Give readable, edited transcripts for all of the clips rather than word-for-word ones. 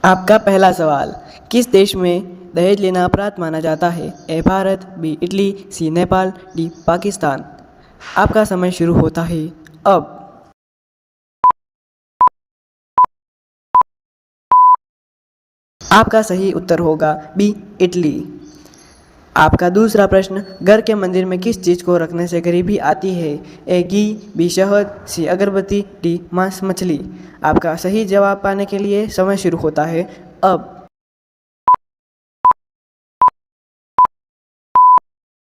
आपका पहला सवाल, किस देश में दहेज लेना अपराध माना जाता है? ए भारत, बी इटली, सी नेपाल, डी पाकिस्तान। आपका समय शुरू होता है अब। आपका सही उत्तर होगा बी इटली। आपका दूसरा प्रश्न, घर के मंदिर में किस चीज़ को रखने से गरीबी आती है? ए घी, बी शहद, सी अगरबत्ती, डी मांस मछली। आपका सही जवाब पाने के लिए समय शुरू होता है अब।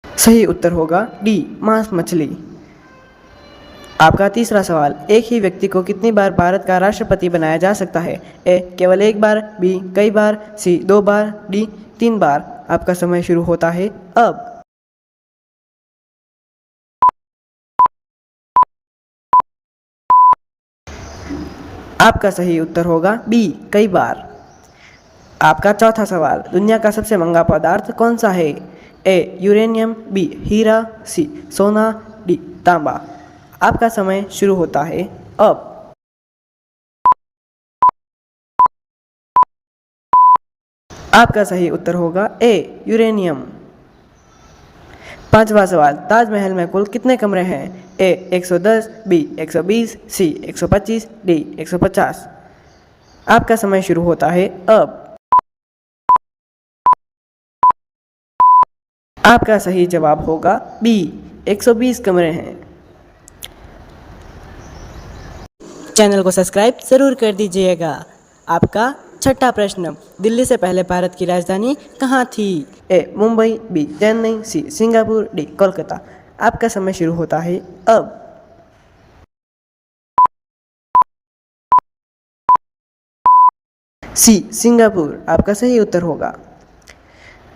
सही उत्तर होगा डी मांस मछली। आपका तीसरा सवाल, एक ही व्यक्ति को कितनी बार भारत का राष्ट्रपति बनाया जा सकता है? ए केवल एक बार, बी कई बार, सी 2 बार, डी 3 बार। आपका समय शुरू होता है अब। आपका सही उत्तर होगा बी कई बार। आपका चौथा सवाल, दुनिया का सबसे महंगा पदार्थ कौन सा है? ए यूरेनियम, बी हीरा, सी सोना, डी तांबा। आपका समय शुरू होता है अब। आपका सही उत्तर होगा ए यूरेनियम। पांचवा सवाल, ताजमहल में कुल कितने कमरे हैं? ए 110, बी 120, सी 125, डी 150। आपका समय शुरू होता है अब। आपका सही जवाब होगा बी 120 कमरे हैं। चैनल को सब्सक्राइब जरूर कर दीजिएगा। आपका छठा प्रश्न, दिल्ली से पहले भारत की राजधानी कहाँ थी? A Mumbai, B Chennai, C Singapore, D Kolkata. आपका समय शुरू होता है अब। सी सिंगापुर आपका सही उत्तर होगा।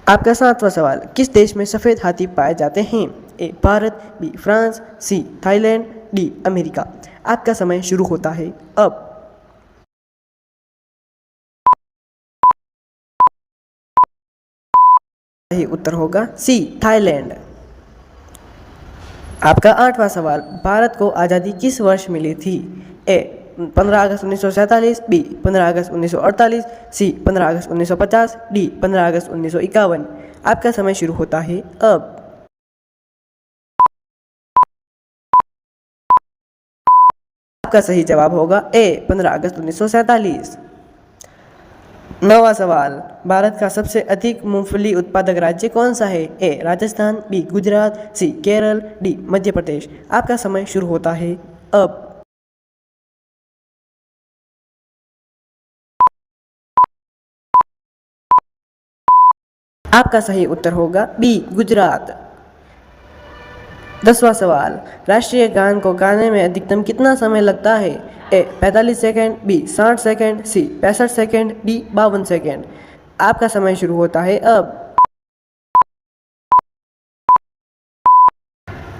आपका सातवां सवाल, किस देश में सफ़ेद हाथी पाए जाते हैं? A Bharat, B France, C Thailand, D America. आपका समय शुरू होता है अब। सही उत्तर होगा सी थाईलैंड। आपका आठवां सवाल, भारत को आज़ादी किस वर्ष मिली थी? ए 15 अगस्त 1947, बी 15 अगस्त 1948, सी 15 अगस्त 1950, डी 15 अगस्त 1951। आपका समय शुरू होता है अब। आपका सही जवाब होगा ए 15 अगस्त 1947। नौवां सवाल, भारत का सबसे अधिक मूंगफली उत्पादक राज्य कौन सा है? ए राजस्थान, बी गुजरात, सी केरल, डी मध्य प्रदेश। आपका समय शुरू होता है अब। आपका सही उत्तर होगा बी गुजरात। 10वां सवाल, राष्ट्रीय गान को गाने में अधिकतम कितना समय लगता है? ए 45 सेकेंड, बी 60 सेकेंड, सी 65 सेकेंड, डी 52 सेकेंड। आपका समय शुरू होता है अब।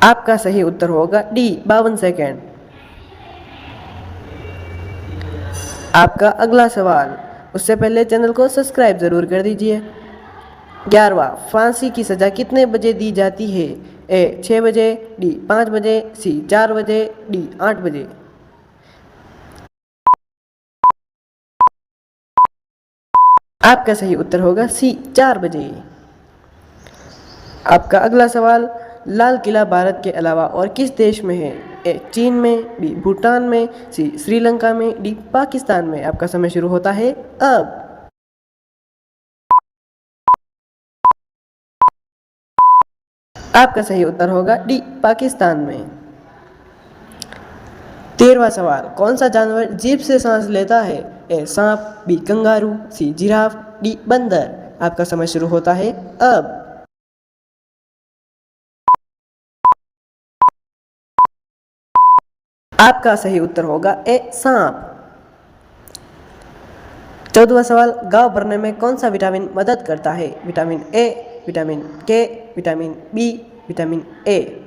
आपका सही उत्तर होगा डी 52 सेकेंड। आपका अगला सवाल, उससे पहले चैनल को सब्सक्राइब जरूर कर दीजिए। 11वां, फांसी की सज़ा कितने बजे दी जाती है? ए 6 बजे, डी 5 बजे, सी 4 बजे, डी 8 बजे। आपका सही उत्तर होगा सी 4 बजे। आपका अगला सवाल, लाल किला भारत के अलावा और किस देश में है? ए चीन में, बी भूटान में, सी श्रीलंका में, डी पाकिस्तान में। आपका समय शुरू होता है अब। आपका सही उत्तर होगा डी पाकिस्तान में। 13वां सवाल, कौन सा जानवर जीभ से सांस लेता है? ए सांप, B kangaroo, C giraffe, D बंदर। आपका समय शुरू होता है अब। आपका सही उत्तर होगा ए सांप। 14वां सवाल, घाव भरने में कौन सा विटामिन मदद करता है? विटामिन ए, विटामिन के, विटामिन बी, विटामिन ए।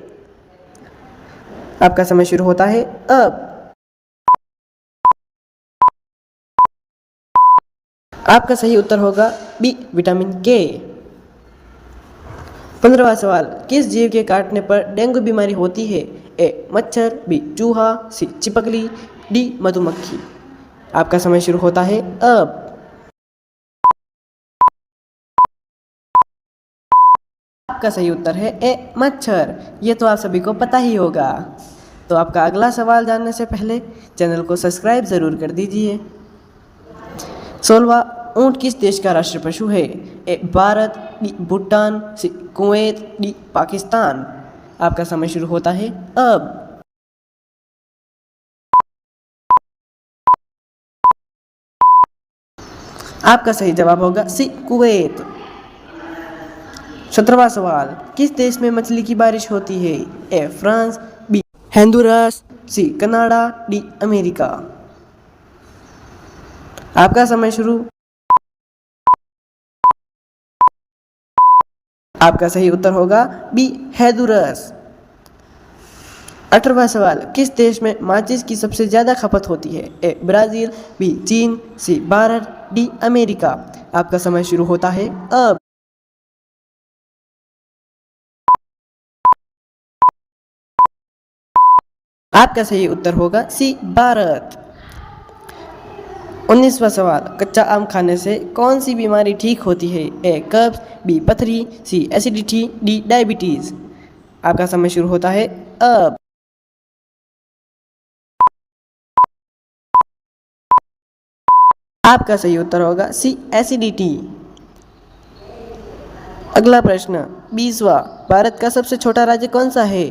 आपका समय शुरू होता है अब। आपका सही उत्तर होगा बी विटामिन के। 15वां सवाल, किस जीव के काटने पर डेंगू बीमारी होती है? ए मच्छर, बी चूहा, सी चिपकली, डी मधुमक्खी। आपका समय शुरू होता है अब। आपका सही उत्तर है ए मच्छर। ये तो आप सभी को पता ही होगा। तो आपका अगला सवाल जानने से पहले चैनल को सब्सक्राइब ज़रूर कर दीजिए। 16वां, ऊंट किस देश का राष्ट्र पशु है? ए भारत, बी भूटान, सी कुवैत, डी पाकिस्तान। आपका समय शुरू होता है अब। आपका सही जवाब होगा सी कुवैत। 17वां सवाल, किस देश में मछली की बारिश होती है? A France, B Honduras, C Canada, D America. आपका समय शुरू। आपका सही उत्तर होगा बी होंडुरास। 18वां सवाल, किस देश में माचिस की सबसे ज़्यादा खपत होती है? ए ब्राज़ील, बी चीन, सी भारत, डी अमेरिका। आपका समय शुरू होता है अब। आपका सही उत्तर होगा सी भारत। 19वां सवाल, कच्चा आम खाने से कौन सी बीमारी ठीक होती है? ए कब्ज, बी पथरी, सी एसिडिटी, डी डायबिटीज़। आपका समय शुरू होता है अब। आपका सही उत्तर होगा सी एसिडिटी। अगला प्रश्न 20वां, भारत का सबसे छोटा राज्य कौन सा है?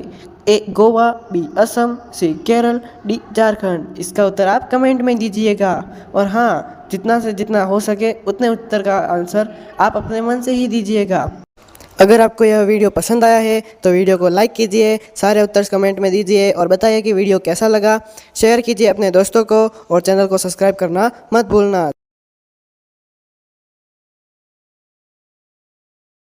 ए गोवा, बी असम, सी केरल, डी झारखंड। इसका उत्तर आप कमेंट में दीजिएगा। और हाँ, जितना से जितना हो सके उतने उत्तर का आंसर आप अपने मन से ही दीजिएगा। अगर आपको यह वीडियो पसंद आया है तो वीडियो को लाइक कीजिए, सारे उत्तर कमेंट में दीजिए और बताइए कि वीडियो कैसा लगा। शेयर कीजिए अपने दोस्तों को और चैनल को सब्सक्राइब करना मत भूलना।